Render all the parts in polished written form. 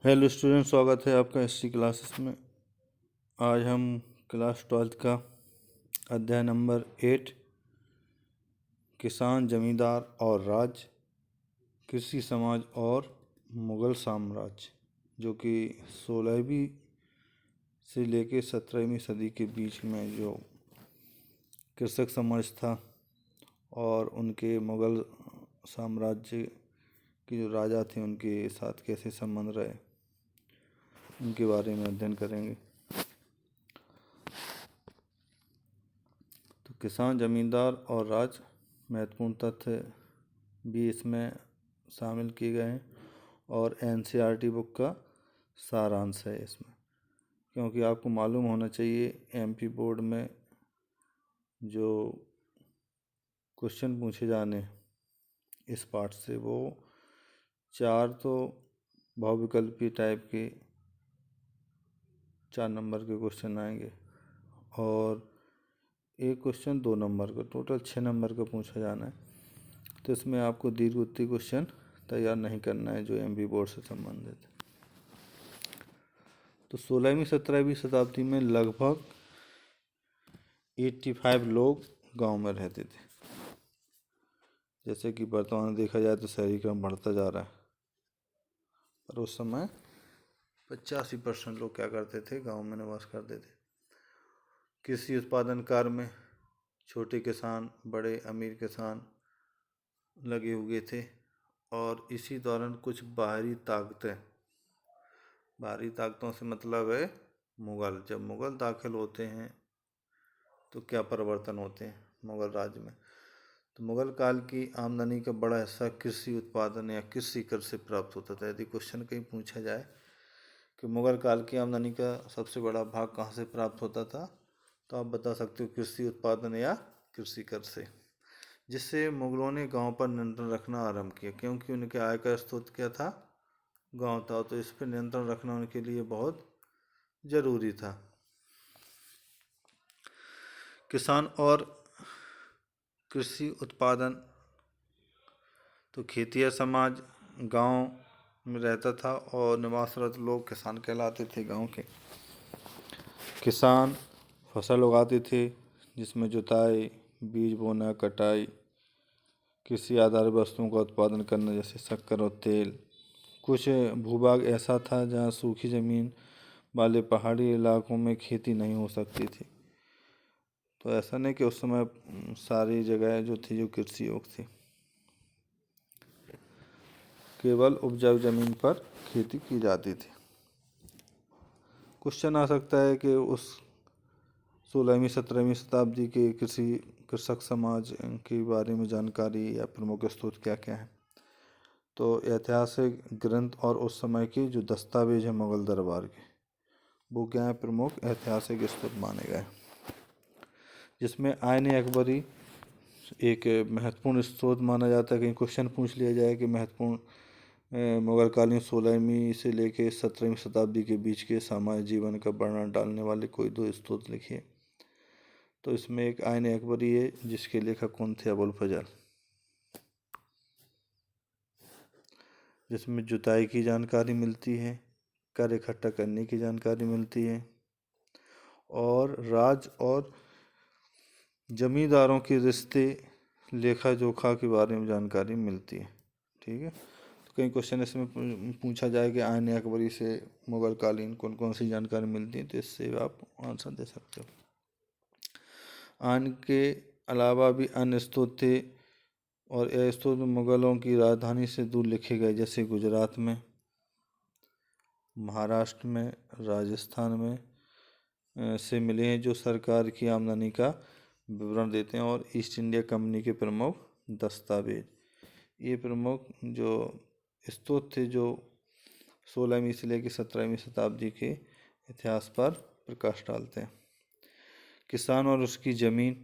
Hello student, स्वागत है आपका हिस्ट्री क्लासेस में। आज हम क्लास 12th का अध्याय नंबर 8 किसान, जमींदार और राज, कृषि समाज और मुगल साम्राज्य, जो कि 16वीं से लेकर 17वीं सदी के बीच में जो कृषक समाज था और उनके मुगल साम्राज्य के जो राजा थे उनके साथ कैसे संबंध रहे, उनके बारे में अध्ययन करेंगे। तो किसान, जमींदार और राज महत्वपूर्ण तथ्य भी इसमें शामिल किए गए हैं और एनसीईआरटी बुक का सारांश है इसमें, क्योंकि आपको मालूम होना चाहिए एमपी बोर्ड में जो क्वेश्चन पूछे जाने इस पार्ट से वो 4 तो बहुविकल्पीय टाइप के 4 नंबर के क्वेश्चन आएंगे और एक क्वेश्चन 2 नंबर का, टोटल 6 नंबर का पूछा जाना है। तो इसमें आपको दीर्घ उत्तरीय क्वेश्चन तैयार नहीं करना है जो एमपी बोर्ड से संबंधित है। तो 16वीं 17वीं शताब्दी में लगभग 85 लोग गांव में रहते थे। जैसे कि वर्तमान में देखा जाए तो शहरीकरण बढ़ता जा रहा है, पर उस समय 85% लोग क्या करते थे, गांव में निवास करते थे। कृषि उत्पादन कार्य में छोटे किसान, बड़े अमीर किसान लगे हुए थे और इसी दौरान कुछ बाहरी ताकतों से मतलब है मुगल। जब मुगल दाखिल होते हैं तो क्या परिवर्तन होते हैं मुगल राज्य में। तो मुगल काल की आमदनी का बड़ा हिस्सा कृषि उत्पादन या कृषि कर से प्राप्त होता था। यदि क्वेश्चन कहीं पूछा जाए कि मुगल काल की आमदनी का सबसे बड़ा भाग कहाँ से प्राप्त होता था, तो आप बता सकते हो कृषि उत्पादन या कृषि कर से, जिससे मुगलों ने गांव पर नियंत्रण रखना आरंभ किया, क्योंकि उनके आय का स्रोत क्या था, गांव था। तो इस पर नियंत्रण रखना उनके लिए बहुत ज़रूरी था। किसान और कृषि उत्पादन, तो खेतिया समाज गांव में रहता था और निवासरत लोग किसान कहलाते थे। गांव के किसान फसल उगाते थे, जिसमें जुताई, बीज बोना, कटाई, कृषि आधारित वस्तुओं का उत्पादन करना जैसे शक्कर और तेल। कुछ भूभाग ऐसा था जहाँ सूखी ज़मीन वाले पहाड़ी इलाकों में खेती नहीं हो सकती थी। तो ऐसा नहीं कि उस समय सारी जगह जो थी जो कृषि योग्य थी, केवल उपजाऊ ज़मीन पर खेती की जाती थी। क्वेश्चन आ सकता है कि उस 16वीं 17वीं शताब्दी के कृषक समाज के बारे में जानकारी या प्रमुख स्रोत क्या क्या है। तो ऐतिहासिक ग्रंथ और उस समय के जो दस्तावेज हैं मुगल दरबार के, वो क्या है, प्रमुख ऐतिहासिक स्रोत माने गए, जिसमें आयन अकबरी एक महत्वपूर्ण स्रोत माना जाता है। कहीं क्वेश्चन पूछ लिया जाए कि महत्वपूर्ण मुगल कालीन 16वीं से लेकर 17वीं शताब्दी के बीच के सामाजिक जीवन का वर्णन डालने वाले कोई 2 स्रोत लिखिए। तो इसमें एक आयन अकबरी है, जिसके लेखक कौन थे, अबुल फजल, जिसमें जुताई की जानकारी मिलती है, कर इकट्ठा करने की जानकारी मिलती है और राज और जमींदारों के रिश्ते, लेखा जोखा के बारे में जानकारी मिलती है। ठीक है, तो कई क्वेश्चन इसमें पूछा जाए कि आयन अकबरी से मुगल कालीन कौन कौन सी जानकारी मिलती है, तो इससे आप आंसर दे सकते हो। आयन के अलावा भी अन्य स्रोत थे और यह स्रोत मुगलों की राजधानी से दूर लिखे गए, जैसे गुजरात में, महाराष्ट्र में, राजस्थान में से मिले हैं, जो सरकार की आमदनी का विवरण देते हैं, और ईस्ट इंडिया कंपनी के प्रमुख दस्तावेज। ये प्रमुख जो स्रोत थे जो 16वीं से लेकर 17वीं शताब्दी के इतिहास पर प्रकाश डालते हैं। किसान और उसकी ज़मीन,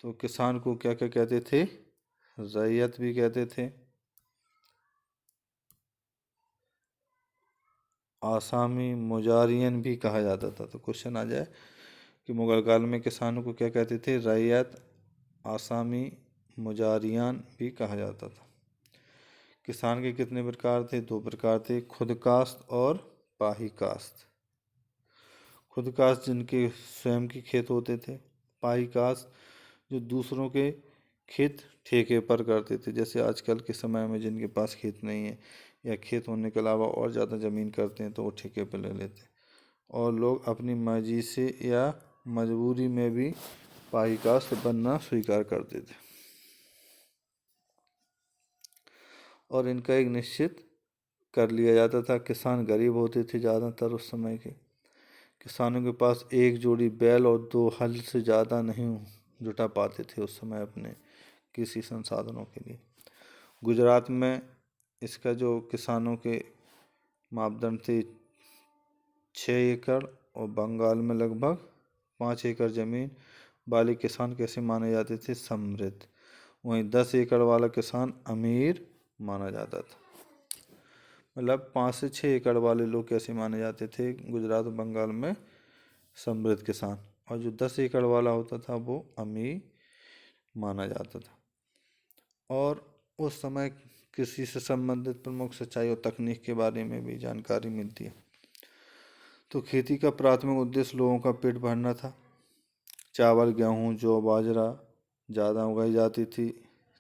तो किसान को क्या क्या कहते थे, रैयत भी कहते थे, आसामी मुजारियन भी कहा जाता था। तो क्वेश्चन आ जाए कि मुगल काल में किसानों को क्या कहते थे, रैयत, आसामी, मुजारियान भी कहा जाता था। किसान के कितने प्रकार थे? 2 प्रकार थे, खुद काश्त और पाही काश्त। खुद काश्त जिनके स्वयं के खेत होते थे, पाही काश्त जो दूसरों के खेत ठेके पर करते थे। जैसे आजकल के समय में जिनके पास खेत नहीं है या खेत होने के अलावा और ज़्यादा ज़मीन करते हैं तो वो ठेके पर ले लेते हैं, और लोग अपनी मर्जी से या मजबूरी में भी पाही काश्त बनना स्वीकार करते थे, और इनका एक निश्चित कर लिया जाता था। किसान गरीब होते थे ज़्यादातर उस समय के। किसानों के पास एक जोड़ी बैल और 2 हल से ज़्यादा नहीं जुटा पाते थे उस समय अपने कृषि संसाधनों के लिए। गुजरात में इसका जो किसानों के मापदंड थे 6 एकड़ और बंगाल में लगभग 5 एकड़ जमीन वाले किसान कैसे माने जाते थे? समृद्ध। वहीं 10 एकड़ वाला किसान अमीर माना जाता था। मतलब 5 से 6 एकड़ वाले लोग कैसे माने जाते थे गुजरात और बंगाल में? समृद्ध किसान। और जो 10 एकड़ वाला होता था वो अमीर माना जाता था। और उस समय कृषि से संबंधित प्रमुख सिंचाई और तकनीक के बारे में भी जानकारी मिलती है। तो खेती का प्राथमिक उद्देश्य लोगों का पेट भरना था। चावल, गेहूँ, जौ, बाजरा ज़्यादा उगाई जाती थी।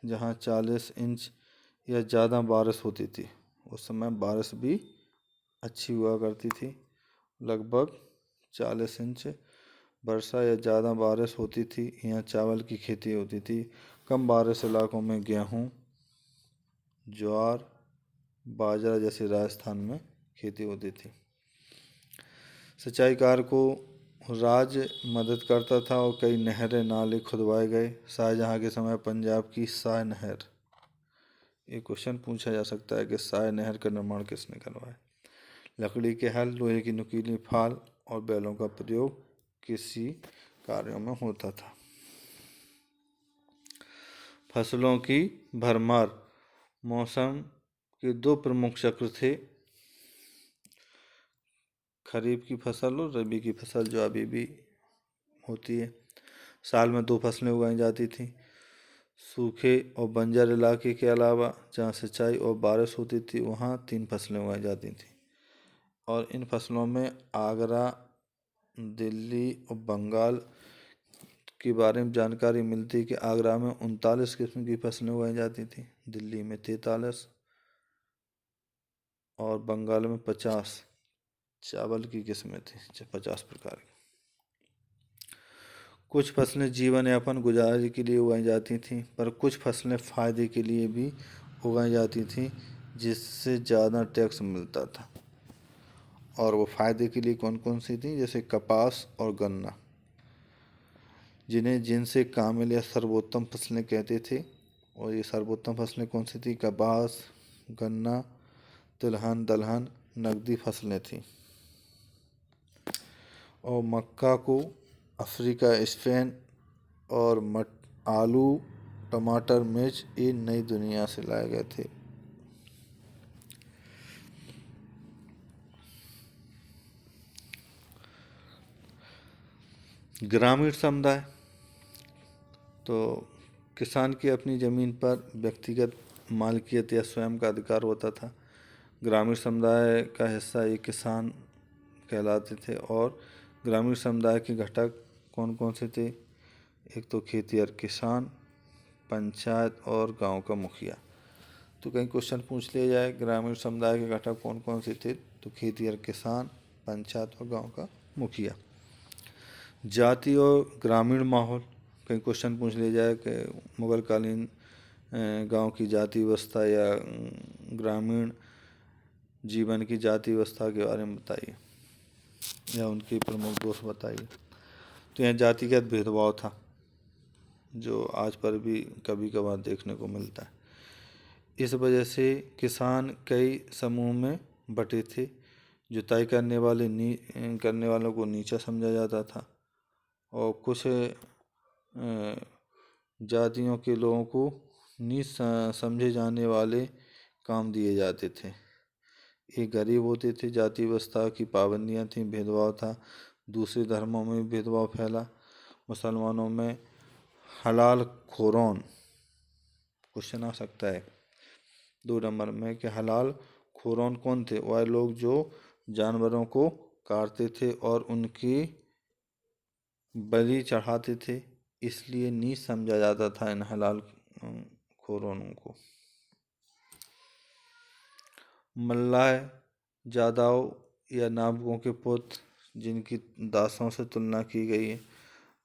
जहाँ 40 इंच या ज़्यादा बारिश होती थी, उस समय बारिश भी अच्छी हुआ करती थी। लगभग 40 इंच वर्षा या ज़्यादा बारिश होती थी, यहाँ चावल की खेती होती थी। कम बारिश इलाकों में गेहूँ, ज्वार, बाजरा जैसे राजस्थान में खेती होती थी। सिंचाई कार्य को राज्य मदद करता था और कई नहरें, नाले खुदवाए गए। शाहजहाँ के समय पंजाब की शाह नहर, ये क्वेश्चन पूछा जा सकता है कि शाह नहर का निर्माण किसने करवाया? लकड़ी के हल, लोहे की नुकीली फाल और बैलों का प्रयोग कृषि कार्यों में होता था। फसलों की भरमार। मौसम के 2 प्रमुख चक्र थे, खरीफ की फसल और रबी की फसल, जो अभी भी होती है। साल में 2 फसलें उगाई जाती थी। सूखे और बंजर इलाके के अलावा जहाँ सिंचाई और बारिश होती थी वहाँ 3 फसलें उगाई जाती थी। और इन फसलों में आगरा, दिल्ली और बंगाल के बारे में जानकारी मिलती है कि आगरा में 39 किस्म की फसलें उगाई जाती थी, दिल्ली में 43 और बंगाल में 50 चावल की किस्में थी, 50 प्रकार की। कुछ फसलें जीवन यापन गुजारे के लिए उगाई जाती थीं, पर कुछ फसलें फायदे के लिए भी उगाई जाती थीं जिससे ज़्यादा टैक्स मिलता था। और वो फायदे के लिए कौन कौन सी थी? जैसे कपास और गन्ना, जिनसे कामिल या सर्वोत्तम फसलें कहते थे। और ये सर्वोत्तम फसलें कौन सी थी? कपास, गन्ना, तिलहन, दलहन नकदी फसलें थीं। और मक्का को अफ्रीका, स्पेन और आलू, टमाटर, मिर्च ये नई दुनिया से लाए गए थे। ग्रामीण समुदाय। तो किसान की अपनी ज़मीन पर व्यक्तिगत मालिकियत या स्वयं का अधिकार होता था। ग्रामीण समुदाय का हिस्सा ये किसान कहलाते थे। और ग्रामीण समुदाय के घटक कौन कौन से थे? एक तो खेतिहर किसान, पंचायत और गांव का मुखिया। तो कहीं क्वेश्चन पूछ लिया जाए ग्रामीण समुदाय के घटक कौन कौन से थे, तो खेतिहर किसान, पंचायत और गांव का मुखिया। जाति और ग्रामीण माहौल, कहीं क्वेश्चन पूछ लिया जाए कि मुगलकालीन गांव की जाति व्यवस्था या ग्रामीण जीवन की जाति व्यवस्था के बारे में बताइए या उनके प्रमुख दोष बताइए। तो यहाँ जातिगत भेदभाव था जो आज पर भी कभी कभार देखने को मिलता है। इस वजह से किसान कई समूह में बटे थे। जुताई करने वालों को नीचा समझा जाता था और कुछ जातियों के लोगों को नीच समझे जाने वाले काम दिए जाते थे। ये गरीब होते थे, जाति व्यवस्था की पाबंदियाँ थीं, भेदभाव था। दूसरे धर्मों में भी भेदभाव फैला। मुसलमानों में हलाल खोरोन क्वेश्चन आ सकता है 2 नंबर में कि हलाल खुरान कौन थे? वह लोग जो जानवरों को काटते थे और उनकी बलि चढ़ाते थे, इसलिए नीच समझा जाता था इन हलाल खुरानों को। मल्लाह, जादव या नाबुकों के पुत्र जिनकी दासों से तुलना की गई है,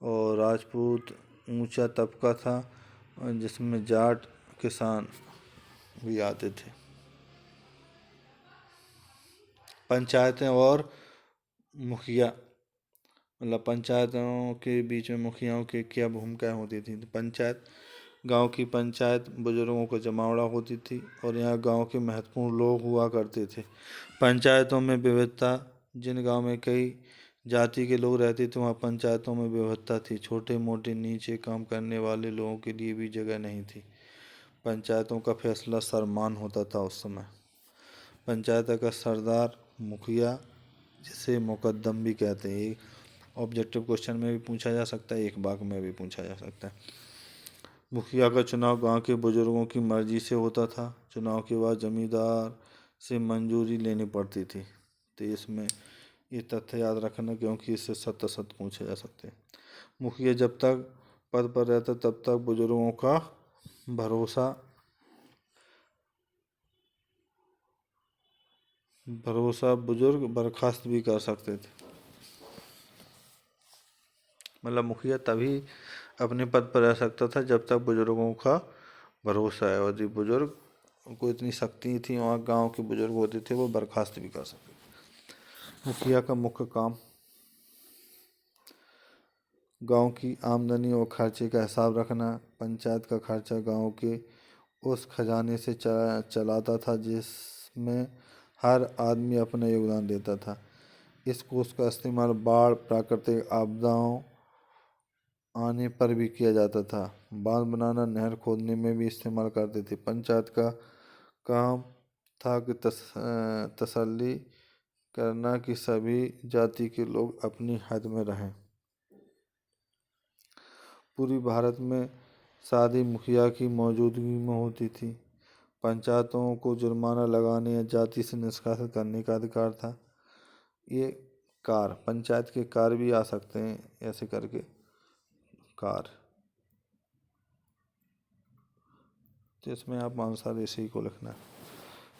और राजपूत ऊंचा तबका था जिसमें जाट किसान भी आते थे। पंचायतें और मुखिया, मतलब पंचायतों के बीच में मुखियाओं की क्या भूमिका होती थी? पंचायत, गांव की पंचायत बुजुर्गों को जमावड़ा होती थी और यहाँ गांव के महत्वपूर्ण लोग हुआ करते थे। पंचायतों में विविधता, जिन गांव में कई जाति के लोग रहते थे वहाँ पंचायतों में विविधता थी। छोटे मोटे नीचे काम करने वाले लोगों के लिए भी जगह नहीं थी। पंचायतों का फैसला सरमान होता था उस समय। पंचायत का सरदार, मुखिया, जिसे मुकद्दम भी कहते हैं, ऑब्जेक्टिव क्वेश्चन में भी पूछा जा सकता है, एक बाग में भी पूछा जा सकता है। मुखिया का चुनाव गांव के बुजुर्गों की मर्जी से होता था। चुनाव के बाद जमींदार से मंजूरी लेनी पड़ती थी। तो इसमें ये तथ्य याद रखना, क्योंकि इससे सत्य पूछे जा सकते हैं। मुखिया जब तक पद पर रहता तब तक बुजुर्गों का भरोसा बुजुर्ग बर्खास्त भी कर सकते थे। मतलब मुखिया तभी अपने पद पर रह सकता था जब तक बुजुर्गों का भरोसा है, और जो बुजुर्ग को इतनी शक्ति थी, वहाँ गांव के बुजुर्ग होते थे, वो बर्खास्त भी कर सकते थे। मुखिया का मुख्य काम गांव की आमदनी और खर्चे का हिसाब रखना। पंचायत का खर्चा गांव के उस खजाने से चलाता था जिसमें हर आदमी अपना योगदान देता था। इस कोष का इस्तेमाल बाढ़, प्राकृतिक आपदाओं आने पर भी किया जाता था। बांध बनाना, नहर खोदने में भी इस्तेमाल करते थे। पंचायत का काम था कि तसल्ली करना कि सभी जाति के लोग अपनी हद में रहें। पूरी भारत में शादी मुखिया की मौजूदगी में होती थी। पंचायतों को जुर्माना लगाने या जाति से निष्कासित करने का अधिकार था। ये पंचायत के कार्य भी आ सकते हैं, ऐसे करके कार्य, तो इसमें आप आंसर इसी को लिखना है।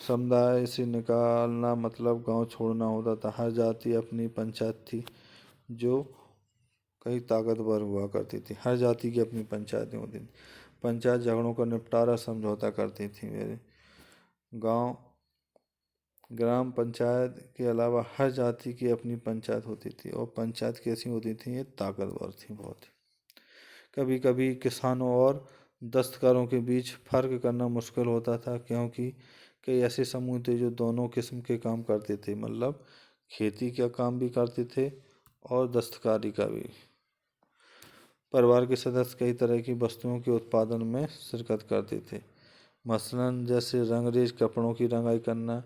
समुदाय से निकालना मतलब गांव छोड़ना होता था। हर जाति अपनी पंचायत थी जो कई ताकतवर हुआ करती थी। हर जाति की अपनी पंचायतें होती थी। पंचायत झगड़ों का निपटारा समझौता करती थी। मेरे गांव ग्राम पंचायत के अलावा हर जाति की अपनी पंचायत होती थी, और पंचायत कैसी होती थी? ये ताकतवर थी बहुत। कभी कभी किसानों और दस्तकारों के बीच फर्क करना मुश्किल होता था, क्योंकि कई ऐसे समूह थे जो दोनों किस्म के काम करते थे, मतलब खेती का काम भी करते थे और दस्तकारी का भी। परिवार के सदस्य कई तरह की वस्तुओं के उत्पादन में शिरकत करते थे, मसलन जैसे रंगरेज कपड़ों की रंगाई करना,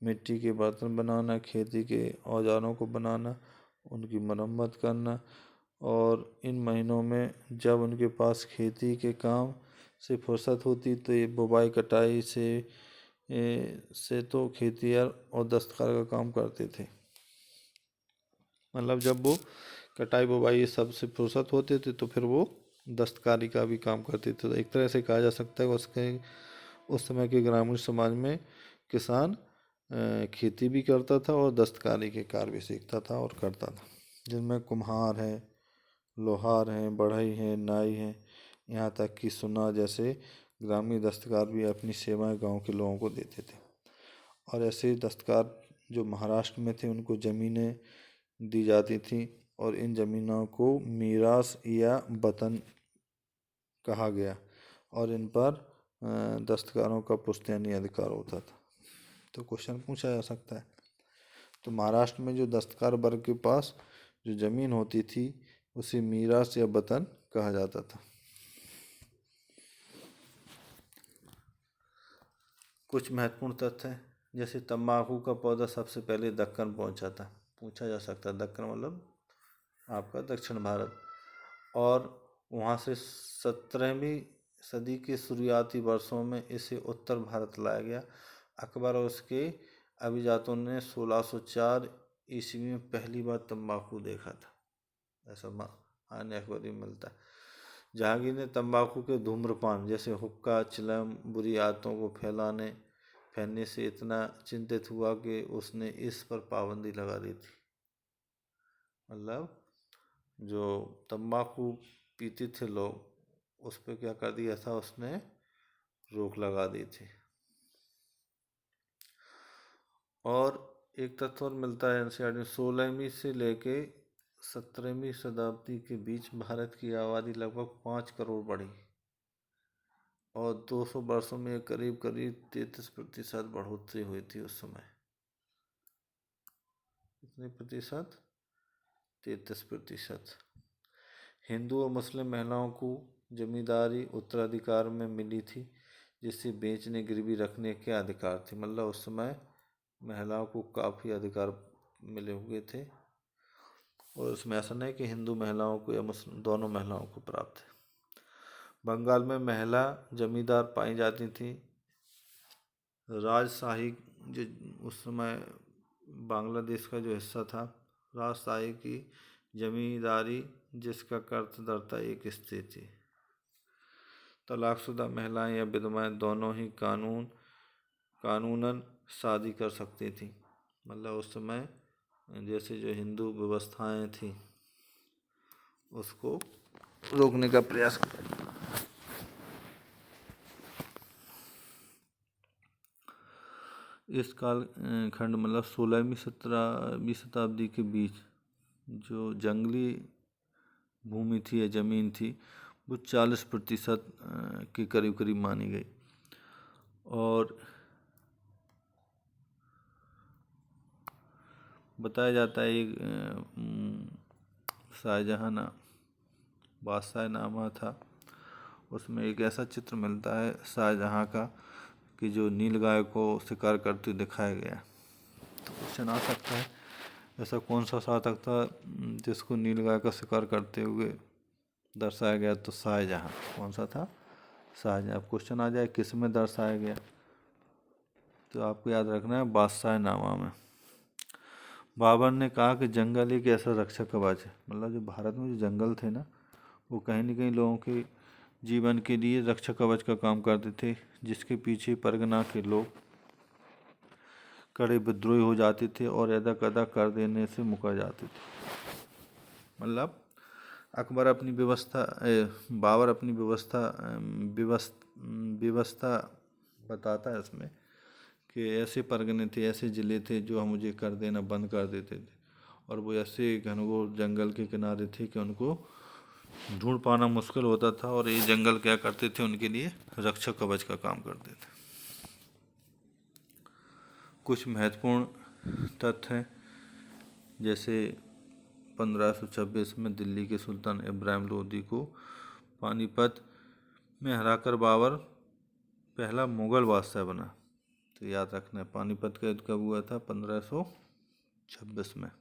मिट्टी के बर्तन बनाना, खेती के औजारों को बनाना, उनकी मरम्मत करना। और इन महीनों में जब उनके पास खेती के काम से फुर्सत होती तो ये बुवाई कटाई से तो खेतिहर और दस्तकार का काम करते थे। मतलब जब वो कटाई बुवाई ये सब से फुर्सत होते थे तो फिर वो दस्तकारी का भी काम करते थे। तो एक तरह से कहा जा सकता है उस समय के ग्रामीण समाज में किसान खेती भी करता था और दस्तकारी के कार्य भी सीखता था और करता था, जिनमें कुम्हार हैं, लोहार हैं, बढ़ई हैं, नाई हैं, यहाँ तक कि सुनार जैसे ग्रामीण दस्तकार भी अपनी सेवाएं गांव के लोगों को देते थे। और ऐसे दस्तकार जो महाराष्ट्र में थे उनको ज़मीनें दी जाती थी, और इन ज़मीनों को मीरास या वतन कहा गया, और इन पर दस्तकारों का पुश्तैनी अधिकार होता था। तो क्वेश्चन पूछा जा सकता है। तो महाराष्ट्र में जो दस्तकार वर्ग के पास जो ज़मीन होती थी उसे मीरास या वतन कहा जाता था। कुछ महत्वपूर्ण तथ्य हैं, जैसे तंबाकू का पौधा सबसे पहले दक्कन पहुंचा था, पूछा जा सकता है। दक्कन मतलब आपका दक्षिण भारत, और वहाँ से 17वीं सदी के शुरुआती वर्षों में इसे उत्तर भारत लाया गया। अकबर और उसके अभिजातों ने 1604 ईस्वी में पहली बार तंबाकू देखा था, ऐसा आने अखबारी में मिलता है। जहांगीर ने तंबाकू के धूम्रपान जैसे हुक्का, चिलम बुरी आदतों को फैलने से इतना चिंतित हुआ कि उसने इस पर पाबंदी लगा दी थी। मतलब जो तंबाकू पीते थे लोग, उस पर क्या कर दिया था उसने, रोक लगा दी थी। और एक तथ्य और मिलता है एनसीईआरटी में, 16वीं से लेके 17वीं शताब्दी के बीच भारत की आबादी लगभग 5 करोड़ बढ़ी और 200 वर्षों में करीब 33% बढ़ोतरी हुई थी उस समय। कितने प्रतिशत? 33%। हिंदू और मुस्लिम महिलाओं को जमींदारी उत्तराधिकार में मिली थी, जिससे बेचने गिरवी रखने के अधिकार थे। मतलब उस समय महिलाओं को काफ़ी अधिकार मिले हुए थे और उसमें ऐसा नहीं कि हिंदू महिलाओं को या मुस्लिम दोनों महिलाओं को प्राप्त है। बंगाल में महिला जमींदार पाई जाती थी। राजशाही जो उस समय बांग्लादेश का जो हिस्सा था, राजशाही की जमींदारी जिसका कर्तव्यता एक स्त्री थी। तलाकशुदा महिलाएं या विधवाएं दोनों ही कानूनन शादी कर सकती थी। मतलब उस समय जैसे जो हिंदू व्यवस्थाएं थी उसको रोकने का प्रयास किया। इस काल खंड मतलब 16वीं 17वीं शताब्दी के बीच जो जंगली भूमि थी या ज़मीन थी वो 40% के करीब करीब मानी गई। और बताया जाता है एक शाहजहां बादशाहनामा था, उसमें एक ऐसा चित्र मिलता है शाहजहां का कि जो नीलगाय को शिकार करते दिखाया गया। तो क्वेश्चन आ सकता है ऐसा कौन सा शासक था जिसको नीलगाय का शिकार करते हुए दर्शाया गया? तो शाहजहां। कौन सा था? शाहजहां। अब क्वेश्चन आ जाए किस में दर्शाया गया, तो आपको याद रखना है बादशाहनामा में। बाबर ने कहा कि जंगल एक ऐसा रक्षा कवच है। मतलब जो भारत में जो जंगल थे ना, वो कहीं न कहीं लोगों के जीवन के लिए रक्षा कवच का काम करते थे, जिसके पीछे परगना के लोग कड़े विद्रोही हो जाते थे और अदा कदा कर देने से मुकर जाते थे। मतलब बाबर अपनी व्यवस्था बताता है इसमें कि ऐसे परगने थे, ऐसे ज़िले थे जो मुझे कर देना बंद कर देते थे, और वो ऐसे घनघोर जंगल के किनारे थे कि उनको ढूंढ पाना मुश्किल होता था, और ये जंगल क्या करते थे, उनके लिए रक्षा कवच का काम करते थे। कुछ महत्वपूर्ण तथ्य हैं, जैसे 1526 में दिल्ली के सुल्तान इब्राहिम लोदी को पानीपत में हराकर बाबर पहला मुगल बादशाह बना। तो याद रखना है पानीपत का युद्ध कब हुआ था? 1526 में।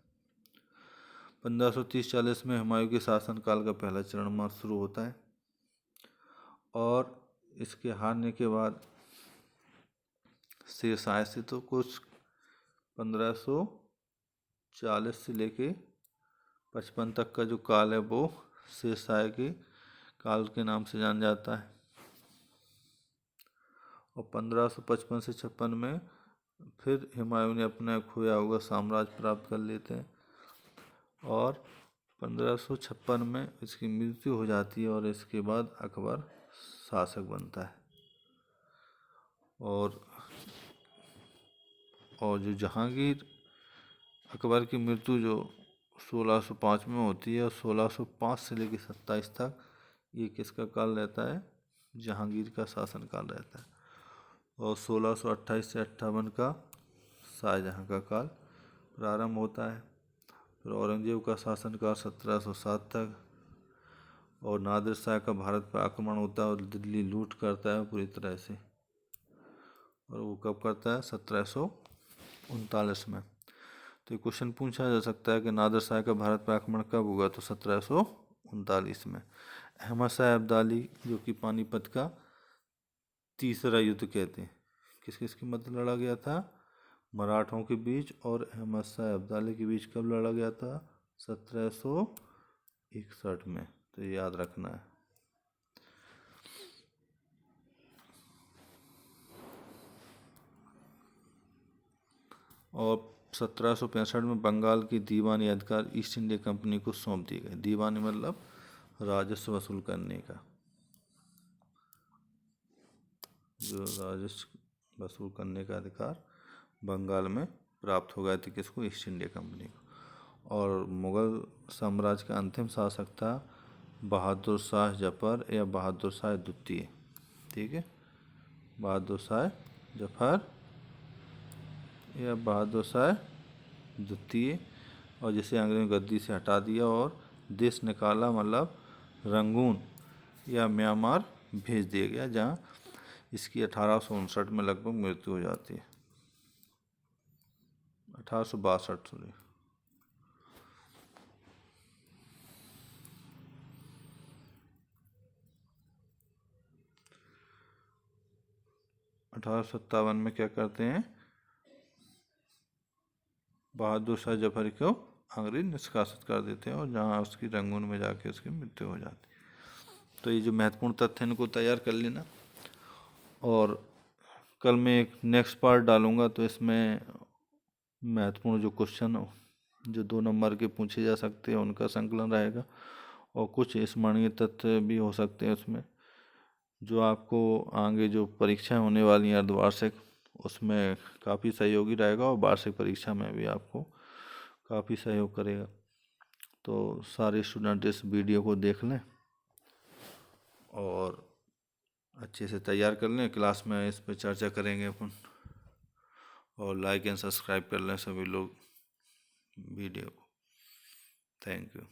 1530-40 में हुमायूं के शासनकाल का पहला चरण शुरू होता है, और इसके हारने के बाद शेरशाह से तो कुछ 1540 से लेके 55 तक का जो काल है वो शेरशाह के काल के नाम से जाना जाता है। और 1555 से 56 में फिर हुमायूं ने अपना खोया हुआ साम्राज्य प्राप्त कर लेते हैं, और 1556 में इसकी मृत्यु हो जाती है, और इसके बाद अकबर शासक बनता है। और जो जहांगीर, अकबर की मृत्यु जो 1605 में होती है, और 1605 से लेकर 27 तक ये किसका काल रहता है? जहांगीर का शासनकाल रहता है। और 1628 से 58 का शाहजहां का काल प्रारंभ होता है। फिर औरंगजेब का शासनकाल 1707 तक, और नादिर शाह का भारत पर आक्रमण होता है और दिल्ली लूट करता है पूरी तरह से। और वो कब करता है? 1739 में। तो क्वेश्चन पूछा जा सकता है कि नादिर शाह का भारत पर आक्रमण कब हुआ? तो 1739 में। अहमद शाह अब्दाली जो कि पानीपत का तीसरा युद्ध कहते हैं, किस किस की मध्य लड़ा गया था? मराठों के बीच और अहमद शाह अब्दाली के बीच। कब लड़ा गया था? 1761 में। तो ये याद रखना है। और 1765 में बंगाल की दीवानी अधिकार ईस्ट इंडिया कंपनी को सौंप दिए गए। दीवानी मतलब राजस्व वसूल करने का, जो राजस्व वसूल करने का अधिकार बंगाल में प्राप्त हो गए थे किसको? ईस्ट इंडिया कंपनी को। और मुगल साम्राज्य का अंतिम शासक था बहादुर शाह जफर या बहादुर शाह द्वितीय। ठीक है, बहादुर शाह जफर या बहादुर शाह द्वितीय। और जिसे अंग्रेजों ने गद्दी से हटा दिया और देश निकाला, मतलब रंगून या म्यांमार भेज दिया गया, जहाँ इसकी 1859 में लगभग मृत्यु हो जाती है। 1862 सॉरी। अठारह में क्या करते हैं? बहादुर शाह जफर को अंग्रेज निष्कासित कर देते हैं और जहाँ उसकी रंगून में जाके उसकी मृत्यु हो जाती है। तो ये जो महत्वपूर्ण तथ्य इनको तैयार कर लेना। और कल मैं एक नेक्स्ट पार्ट डालूंगा, तो इसमें महत्वपूर्ण जो क्वेश्चन जो 2 नंबर के पूछे जा सकते हैं उनका संकलन रहेगा, और कुछ स्मरणीय तथ्य भी हो सकते हैं उसमें, जो आपको आगे जो परीक्षाएं होने वाली हैं अर्धवार्षिक, उसमें काफ़ी सहयोगी रहेगा और वार्षिक परीक्षा में भी आपको काफ़ी सहयोग करेगा। तो सारे स्टूडेंट इस वीडियो को देख लें और अच्छे से तैयार कर लें। क्लास में इस पर चर्चा करेंगे अपन। और लाइक एंड सब्सक्राइब कर लें सभी लोग वीडियो को। Thank you.